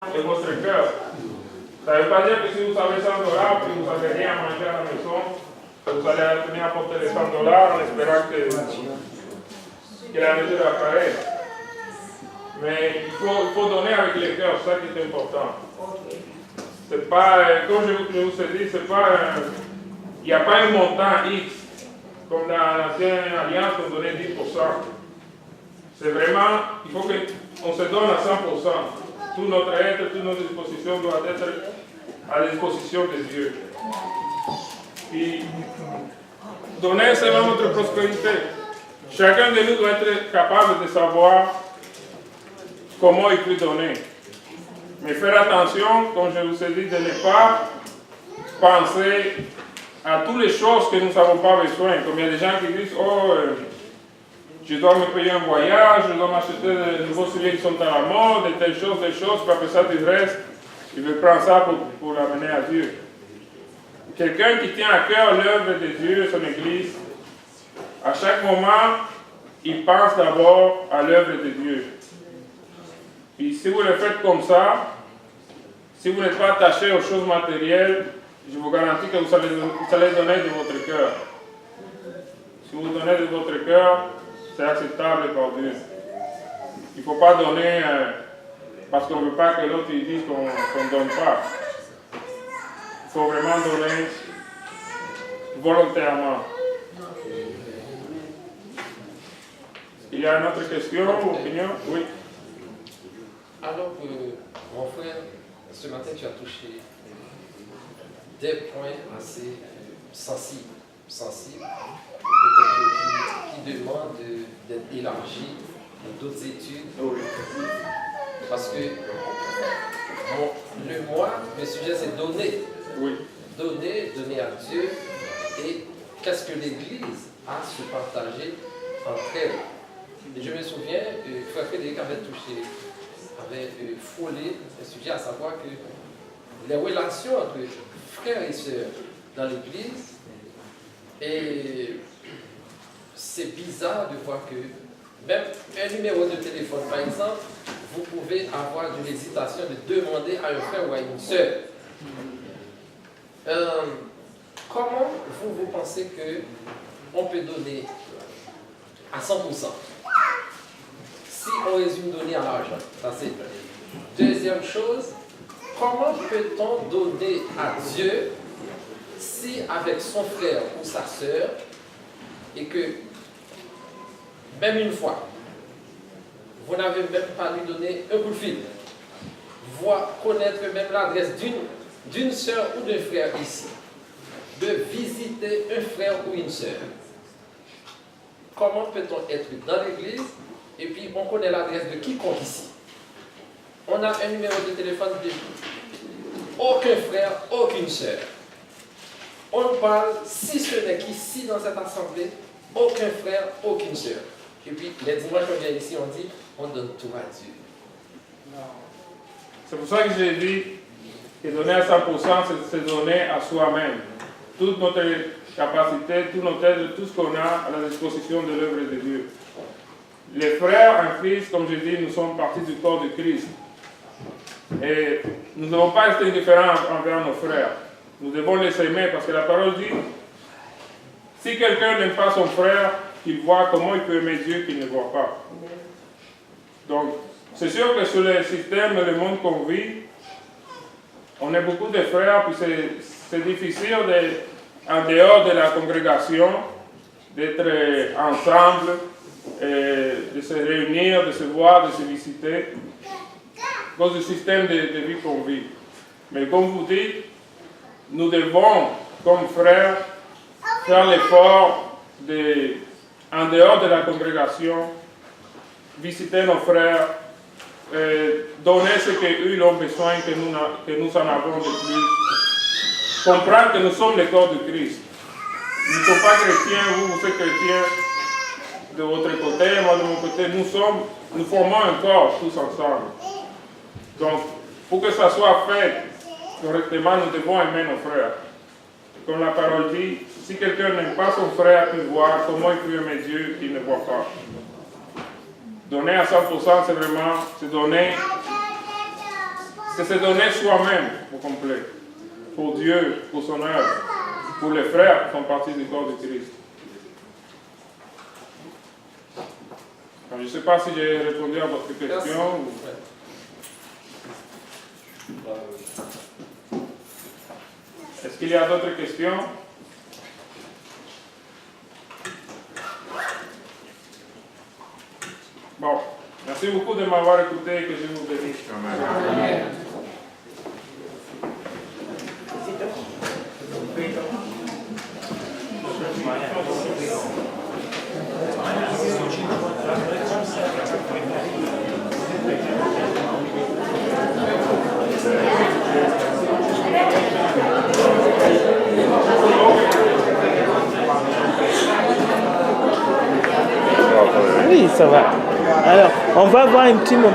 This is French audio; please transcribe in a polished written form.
de votre cœur. Ça ne veut pas dire que si vous avez 100 dollars et que vous n'avez rien à manger à la maison, que vous allez venir apporter les 100 dollars en espérant que la mesure apparaisse. Mais il faut donner avec le cœur, c'est ça qui est important. C'est pas, comme je vous ai dit, c'est pas, il n'y a pas un montant X, comme dans l'ancienne alliance, on donnait 10%. C'est vraiment, il faut qu'on se donne à 100%. Tout notre être, toute notre disposition doit être à la disposition de Dieu. Puis, donner, c'est vraiment notre prospérité. Chacun de nous doit être capable de savoir comment il peut donner. Mais faire attention, comme je vous ai dit, de ne pas penser à toutes les choses que nous n'avons pas besoin. Comme il y a des gens qui disent, oh, je dois me payer un voyage, je dois m'acheter de nouveaux souliers qui sont à la mode, et telles choses, puis après ça, tu restes, il veut prendre ça pour l'amener à Dieu. Quelqu'un qui tient à cœur l'œuvre de Dieu et son Église, à chaque moment, il pense d'abord à l'œuvre de Dieu. Et si vous le faites comme ça, si vous n'êtes pas attaché aux choses matérielles, je vous garantis que vous allez donner de votre cœur. Si vous donnez de votre cœur, c'est acceptable par Dieu. Il ne faut pas donner parce qu'on ne veut pas que l'autre dise qu'on ne donne pas. Il faut vraiment donner volontairement. Il y a une autre question ou opinion? Oui. Alors, mon frère, ce matin, tu as touché des points assez sensibles, peut-être qui demandent d'être élargis à d'autres études. Oui. Parce que le sujet, c'est donner. Oui. Donner à Dieu. Et qu'est-ce que l'Église a à se partager entre elles. Et je me souviens, frère Frédéric avait frôlé le sujet, à savoir que les relations entre frères et sœurs dans l'Église, et c'est bizarre de voir que même un numéro de téléphone, par exemple, vous pouvez avoir de l'hésitation de demander à un frère ou à une sœur. Comment vous pensez qu'on peut donner à 100%? Si on résume donner à l'argent, ça c'est une. Deuxième chose, comment peut-on donner à Dieu si avec son frère ou sa sœur, et que même une fois, vous n'avez même pas lui donné un coup de fil, voir connaître même l'adresse d'une sœur ou d'un frère ici, de visiter un frère ou une sœur. Comment peut-on être dans l'église et puis on connaît l'adresse de quiconque ici? On a un numéro de téléphone de aucun frère, aucune sœur. On parle, si ce n'est qu'ici dans cette assemblée, aucun frère, aucune sœur. Et puis les dimanches qu'on vient ici, on dit, on donne tout à Dieu. C'est pour ça que j'ai dit que donner à 100%, c'est donner à soi-même. Toute notre capacité, tout notre aide, tout ce qu'on a à la disposition de l'œuvre de Dieu. Les frères en Christ, comme je dis, nous sommes partie du corps de Christ. Et nous ne devons pas être indifférents envers nos frères. Nous devons les aimer parce que la parole dit, si quelqu'un n'aime pas son frère, qu'il voit comment il peut aimer Dieu qu'il ne voit pas. Donc, c'est sûr que sur le système et le monde qu'on vit, on est beaucoup de frères, puis c'est difficile, en dehors de la congrégation, d'être ensemble, de se réunir, de se voir, de se visiter, à cause du système de vie qu'on vit. Mais comme vous dites, nous devons, comme frères, faire l'effort en dehors de la congrégation, visiter nos frères, donner ce qu'eux ont besoin, que nous en avons de plus. Comprendre que nous sommes le corps de Christ. Nous ne sommes pas chrétiens, vous êtes chrétiens de votre côté, moi de mon côté. Nous formons un corps tous ensemble. Donc, pour que ça soit fait correctement, nous devons aimer nos frères. Comme la parole dit, si quelqu'un n'aime pas son frère, peut voir comment il peut aimer Dieu qu'il ne voit pas. Donner à 100%, c'est vraiment se donner c'est se donner soi-même au complet, pour Dieu, pour son œuvre, pour les frères qui font partie du corps de Christ. Alors, je ne sais pas si j'ai répondu à votre question. Est-ce qu'il y a d'autres questions? Bon, merci beaucoup de m'avoir écouté et que Dieu vous bénisse. Amen. Oui, ça va. Alors, on va avoir un petit moment.